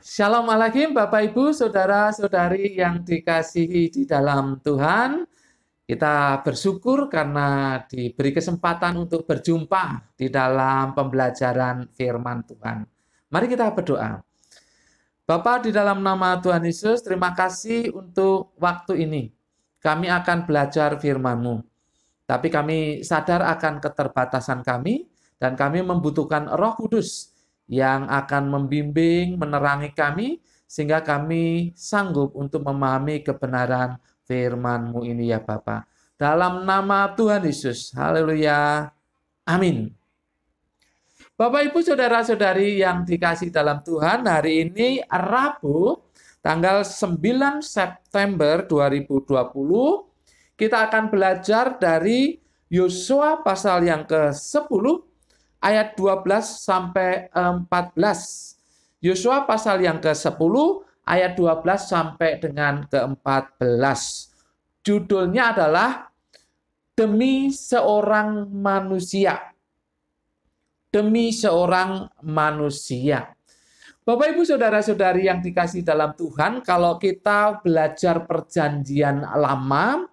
Shalom Alaikum Bapak Ibu, Saudara-saudari yang dikasihi di dalam Tuhan. Kita bersyukur karena diberi kesempatan untuk berjumpa di dalam pembelajaran firman Tuhan. Mari kita berdoa. Bapa, di dalam nama Tuhan Yesus, terima kasih untuk waktu ini. Kami akan belajar firman-Mu. Tapi kami sadar akan keterbatasan kami dan kami membutuhkan Roh Kudus yang akan membimbing, menerangi kami, sehingga kami sanggup untuk memahami kebenaran firman-Mu ini ya Bapa. Dalam nama Tuhan Yesus, haleluya, amin. Bapak, Ibu, Saudara-saudari yang dikasih dalam Tuhan, hari ini Rabu, tanggal 9 September 2020, kita akan belajar dari Yosua pasal yang ke-10, ayat 12 sampai 14. Yosua pasal yang ke-10 ayat 12 sampai dengan ke-14. Judulnya adalah Demi Seorang Manusia. Demi seorang manusia. Bapak, Ibu, Saudara-saudari yang dikasih dalam Tuhan, kalau kita belajar perjanjian lama,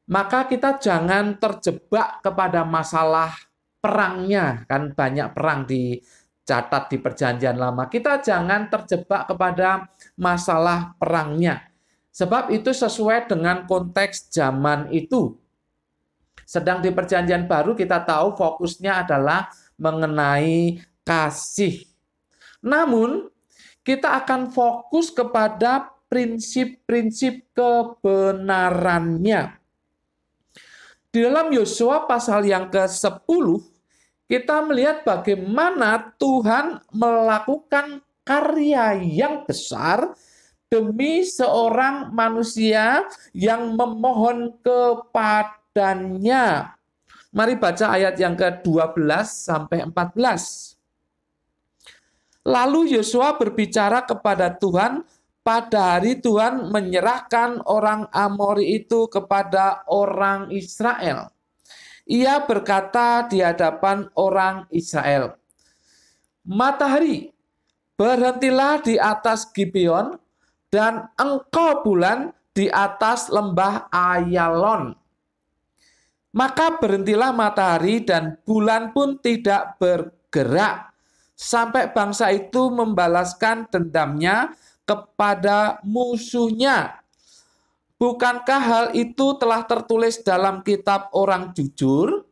maka kita jangan terjebak kepada masalah perangnya, kan banyak perang dicatat di perjanjian lama. Kita jangan terjebak kepada masalah perangnya. Sebab itu sesuai dengan konteks zaman itu. Sedang di perjanjian baru kita tahu fokusnya adalah mengenai kasih. Namun, kita akan fokus kepada prinsip-prinsip kebenarannya. Di dalam Yosua pasal yang ke-10, kita melihat bagaimana Tuhan melakukan karya yang besar demi seorang manusia yang memohon kepadanya. Mari baca ayat yang ke-12 sampai 14. Lalu Yosua berbicara kepada Tuhan. Pada hari Tuhan menyerahkan orang Amori itu kepada orang Israel. Ia berkata di hadapan orang Israel, "Matahari, berhentilah di atas Gibeon, dan engkau bulan di atas lembah Ayalon." Maka berhentilah matahari dan bulan pun tidak bergerak, sampai bangsa itu membalaskan dendamnya kepada musuhnya. Bukankah hal itu telah tertulis dalam kitab orang jujur?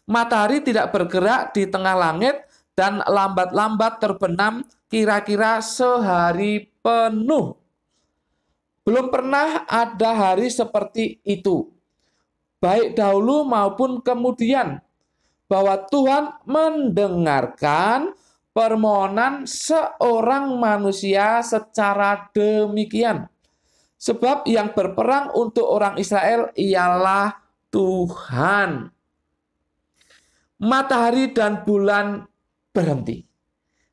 Matahari tidak bergerak di tengah langit dan lambat-lambat terbenam kira-kira sehari penuh. Belum pernah ada hari seperti itu, baik dahulu maupun kemudian, bahwa Tuhan mendengarkan permohonan seorang manusia secara demikian. Sebab yang berperang untuk orang Israel ialah Tuhan. Matahari dan bulan berhenti.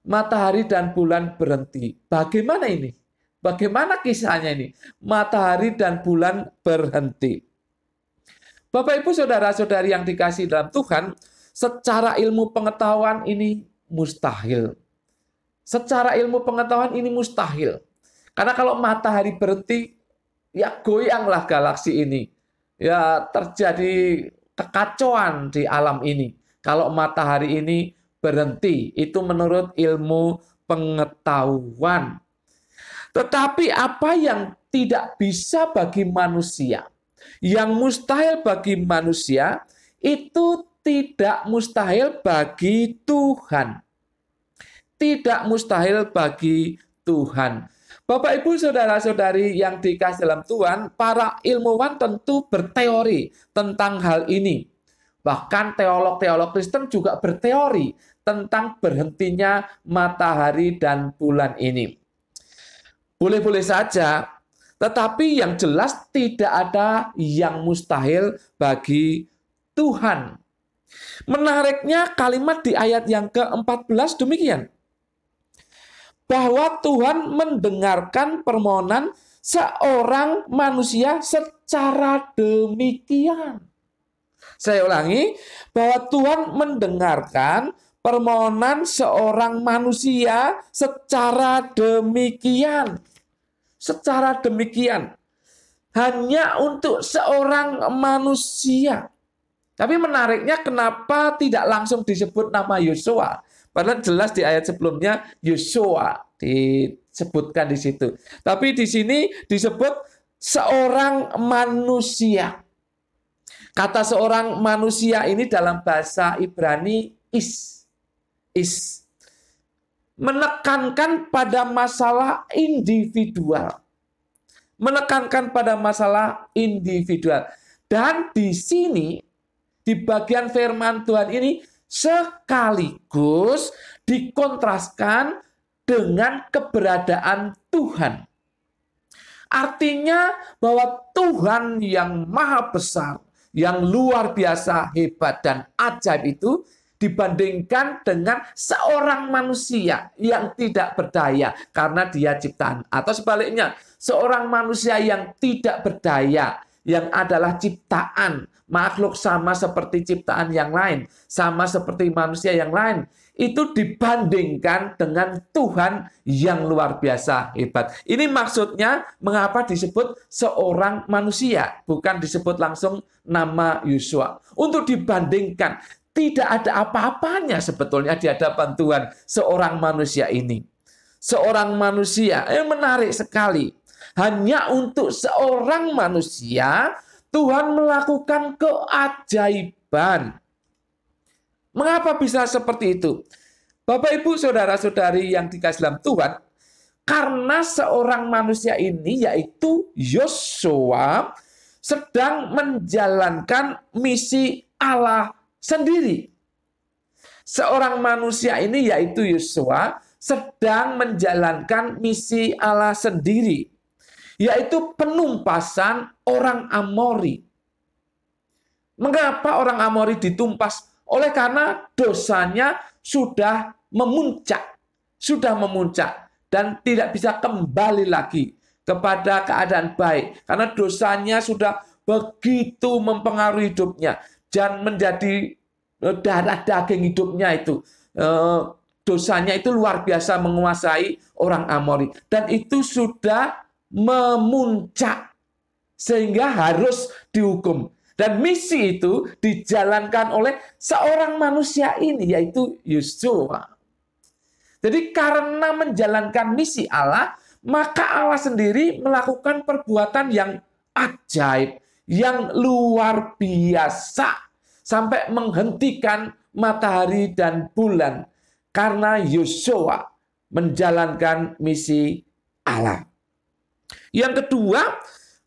Matahari dan bulan berhenti. Bagaimana ini? Bagaimana kisahnya ini? Matahari dan bulan berhenti. Bapak, Ibu, Saudara-saudari yang dikasihi dalam Tuhan, secara ilmu pengetahuan ini mustahil. Secara ilmu pengetahuan ini mustahil. Karena kalau matahari berhenti, ya goyanglah galaksi ini. Ya terjadi kekacauan di alam ini. Kalau matahari ini berhenti, itu menurut ilmu pengetahuan. Tetapi apa yang tidak bisa bagi manusia, yang mustahil bagi manusia, itu tidak mustahil bagi Tuhan. Tidak mustahil bagi Tuhan. Bapak, Ibu, Saudara-saudari yang dikasihi dalam Tuhan, para ilmuwan tentu berteori tentang hal ini. Bahkan teolog-teolog Kristen juga berteori tentang berhentinya matahari dan bulan ini. Boleh-boleh saja, tetapi yang jelas tidak ada yang mustahil bagi Tuhan. Menariknya kalimat di ayat yang ke-14 demikian. Bahwa Tuhan mendengarkan permohonan seorang manusia secara demikian. Saya ulangi, bahwa Tuhan mendengarkan permohonan seorang manusia secara demikian. Secara demikian. Hanya untuk seorang manusia. Tapi menariknya kenapa tidak langsung disebut nama Yosua? Padahal jelas di ayat sebelumnya Yosua disebutkan di situ. Tapi di sini disebut seorang manusia. Kata seorang manusia ini dalam bahasa Ibrani is. Menekankan pada masalah individual. Menekankan pada masalah individual. Dan di sini, di bagian firman Tuhan ini, sekaligus dikontraskan dengan keberadaan Tuhan. Artinya bahwa Tuhan yang maha besar, yang luar biasa, hebat, dan ajaib itu dibandingkan dengan seorang manusia yang tidak berdaya karena dia ciptaan. Atau sebaliknya, seorang manusia yang tidak berdaya, yang adalah ciptaan, makhluk sama seperti ciptaan yang lain, sama seperti manusia yang lain, itu dibandingkan dengan Tuhan yang luar biasa hebat. Ini maksudnya mengapa disebut seorang manusia, bukan disebut langsung nama Yosua. Untuk dibandingkan, tidak ada apa-apanya sebetulnya di hadapan Tuhan seorang manusia ini. Seorang manusia yang menarik sekali. Hanya untuk seorang manusia Tuhan melakukan keajaiban. Mengapa bisa seperti itu? Bapak, Ibu, saudara-saudari yang dikasihi dalam Tuhan, karena seorang manusia ini yaitu Yosua sedang menjalankan misi Allah sendiri. Seorang manusia ini yaitu Yosua sedang menjalankan misi Allah sendiri, yaitu penumpasan orang Amori. Mengapa orang Amori ditumpas? Oleh karena dosanya sudah memuncak dan tidak bisa kembali lagi kepada keadaan baik. Karena dosanya sudah begitu mempengaruhi hidupnya. Dan menjadi darah daging hidupnya itu. Dosanya itu luar biasa menguasai orang Amori. Dan itu sudah memuncak. Sehingga harus dihukum. Dan misi itu dijalankan oleh seorang manusia ini, yaitu Yosua. Jadi karena menjalankan misi Allah, maka Allah sendiri melakukan perbuatan yang ajaib, yang luar biasa, sampai menghentikan matahari dan bulan karena Yosua menjalankan misi Allah. Yang kedua,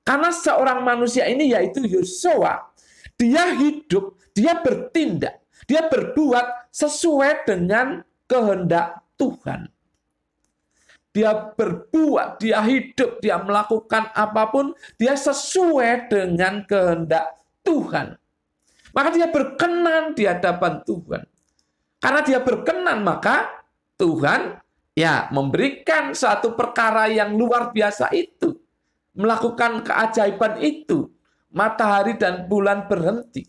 karena seorang manusia ini yaitu Yosua, dia hidup, dia bertindak, dia berbuat sesuai dengan kehendak Tuhan. Dia berbuat, dia hidup, dia melakukan apapun, dia sesuai dengan kehendak Tuhan. Maka dia berkenan di hadapan Tuhan. Karena dia berkenan, maka Tuhan memberikan satu perkara yang luar biasa itu. Melakukan keajaiban itu. Matahari dan bulan berhenti.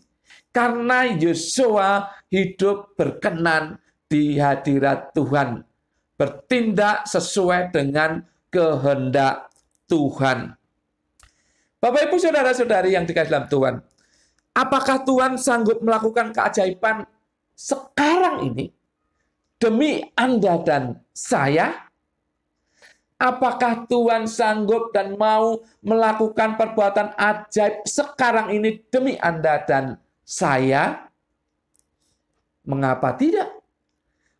Karena Yosua hidup berkenan di hadirat Tuhan. Bertindak sesuai dengan kehendak Tuhan. Bapak, Ibu, saudara-saudari yang dikasihi dalam Tuhan, apakah Tuhan sanggup melakukan keajaiban sekarang ini demi Anda dan saya? Apakah Tuhan sanggup dan mau melakukan perbuatan ajaib sekarang ini demi Anda dan saya? Mengapa tidak?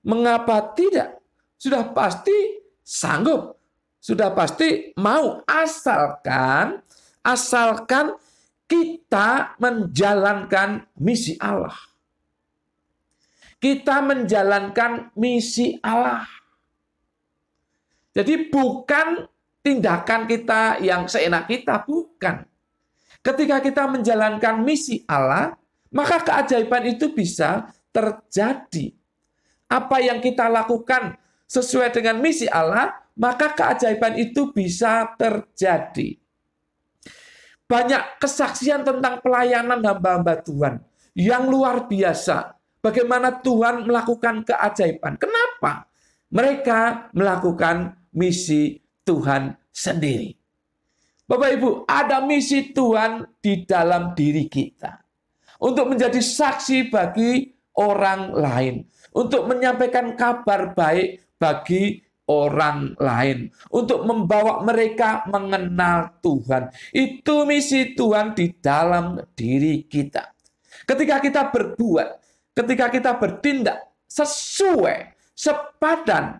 Mengapa tidak? Sudah pasti sanggup. Sudah pasti mau, asalkan kita menjalankan misi Allah. Kita menjalankan misi Allah. Jadi bukan tindakan kita yang seenak kita, bukan. Ketika kita menjalankan misi Allah, maka keajaiban itu bisa terjadi. Apa yang kita lakukan sesuai dengan misi Allah, maka keajaiban itu bisa terjadi. Banyak kesaksian tentang pelayanan hamba-hamba Tuhan yang luar biasa. bagaimana Tuhan melakukan keajaiban. Kenapa? Mereka melakukan misi Tuhan sendiri. Bapak Ibu, ada misi Tuhan di dalam diri kita. Untuk menjadi saksi bagi orang lain. Untuk menyampaikan kabar baik bagi orang lain. Untuk membawa mereka mengenal Tuhan. Itu misi Tuhan di dalam diri kita. Ketika kita berbuat, ketika kita bertindak sesuai, sepadan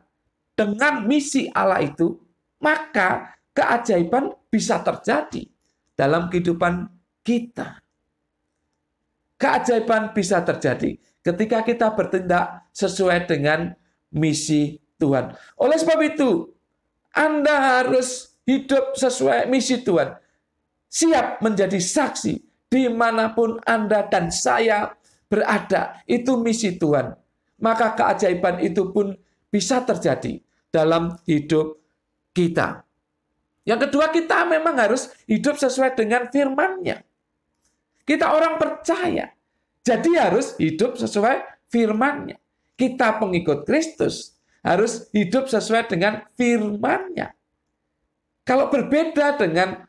dengan misi Allah itu, maka keajaiban bisa terjadi dalam kehidupan kita. Keajaiban bisa terjadi ketika kita bertindak sesuai dengan misi Tuhan. Oleh sebab itu, Anda harus hidup sesuai misi Tuhan. Siap menjadi saksi dimanapun Anda dan saya berada. Itu misi Tuhan. Maka keajaiban itu pun bisa terjadi dalam hidup kita. Yang kedua, kita memang harus hidup sesuai dengan firman-Nya. Kita orang percaya, jadi harus hidup sesuai firman-Nya. Kita pengikut Kristus harus hidup sesuai dengan firman-Nya. Kalau berbeda dengan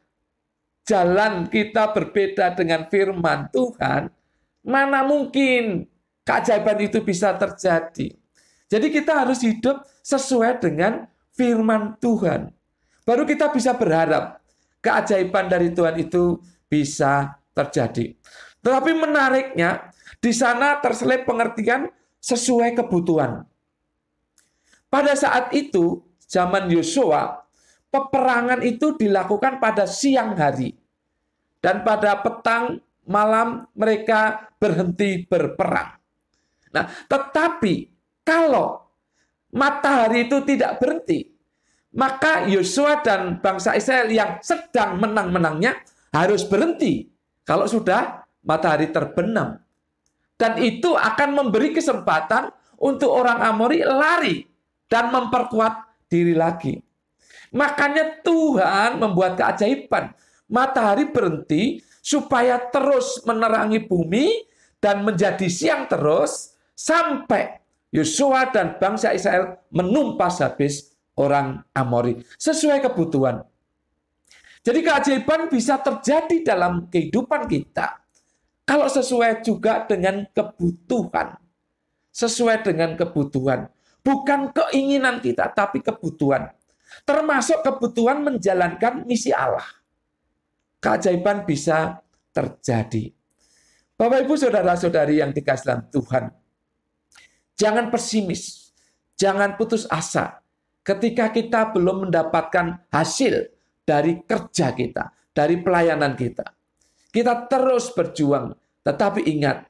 jalan kita, berbeda dengan firman Tuhan, mana mungkin keajaiban itu bisa terjadi. Jadi kita harus hidup sesuai dengan firman Tuhan. Baru kita bisa berharap keajaiban dari Tuhan itu bisa terjadi. Tetapi menariknya, di sana terselip pengertian sesuai kebutuhan. Pada saat itu, zaman Yosua, peperangan itu dilakukan pada siang hari. Dan pada petang malam mereka berhenti berperang. Nah, tetapi kalau matahari itu tidak berhenti, maka Yosua dan bangsa Israel yang sedang menang-menangnya harus berhenti kalau sudah matahari terbenam. Dan itu akan memberi kesempatan untuk orang Amori lari dan memperkuat diri lagi. Makanya Tuhan membuat keajaiban. Matahari berhenti supaya terus menerangi bumi dan menjadi siang terus sampai Yosua dan bangsa Israel menumpas habis orang Amori sesuai kebutuhan. Jadi keajaiban bisa terjadi dalam kehidupan kita kalau sesuai juga dengan kebutuhan. Sesuai dengan kebutuhan. Bukan keinginan kita, tapi kebutuhan. Termasuk kebutuhan menjalankan misi Allah. Keajaiban bisa terjadi. Bapak, Ibu, saudara-saudari yang dikasihi dalam Tuhan, jangan pesimis, jangan putus asa ketika kita belum mendapatkan hasil dari kerja kita, dari pelayanan kita. Kita terus berjuang, tetapi ingat,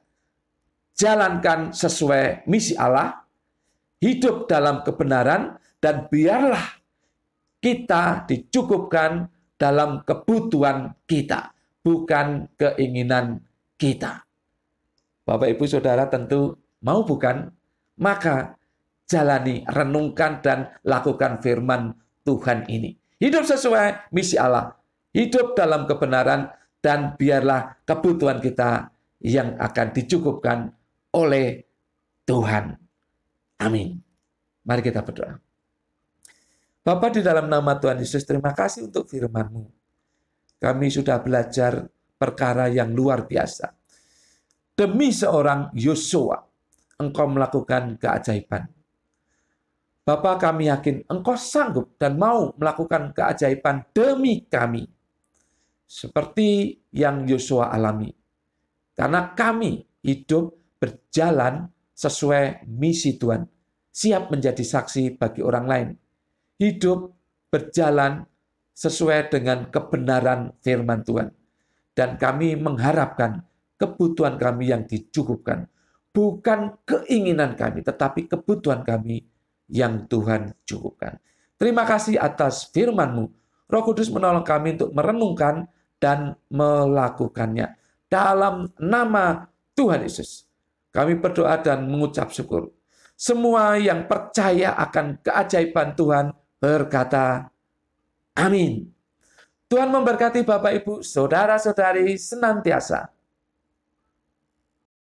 jalankan sesuai misi Allah, hidup dalam kebenaran, dan biarlah kita dicukupkan dalam kebutuhan kita, bukan keinginan kita. Bapak, Ibu, Saudara tentu mau bukan? Maka jalani, renungkan, dan lakukan firman Tuhan ini. Hidup sesuai misi Allah, hidup dalam kebenaran, dan biarlah kebutuhan kita yang akan dicukupkan oleh Tuhan. Amin. Mari kita berdoa. Bapa, di dalam nama Tuhan Yesus, terima kasih untuk firman-Mu. Kami sudah belajar perkara yang luar biasa. Demi seorang Yosua, Engkau melakukan keajaiban. Bapa, kami yakin Engkau sanggup dan mau melakukan keajaiban demi kami. Seperti yang Yosua alami. Karena kami hidup berjalan sesuai misi Tuhan. Siap menjadi saksi bagi orang lain. Hidup berjalan sesuai dengan kebenaran firman Tuhan. Dan kami mengharapkan kebutuhan kami yang dicukupkan. Bukan keinginan kami, tetapi kebutuhan kami yang Tuhan cukupkan. Terima kasih atas firman-Mu. Roh Kudus menolong kami untuk merenungkan dan melakukannya. Dalam nama Tuhan Yesus, kami berdoa dan mengucap syukur. Semua yang percaya akan keajaiban Tuhan berkata, amin. Tuhan memberkati Bapak, Ibu, saudara-saudari senantiasa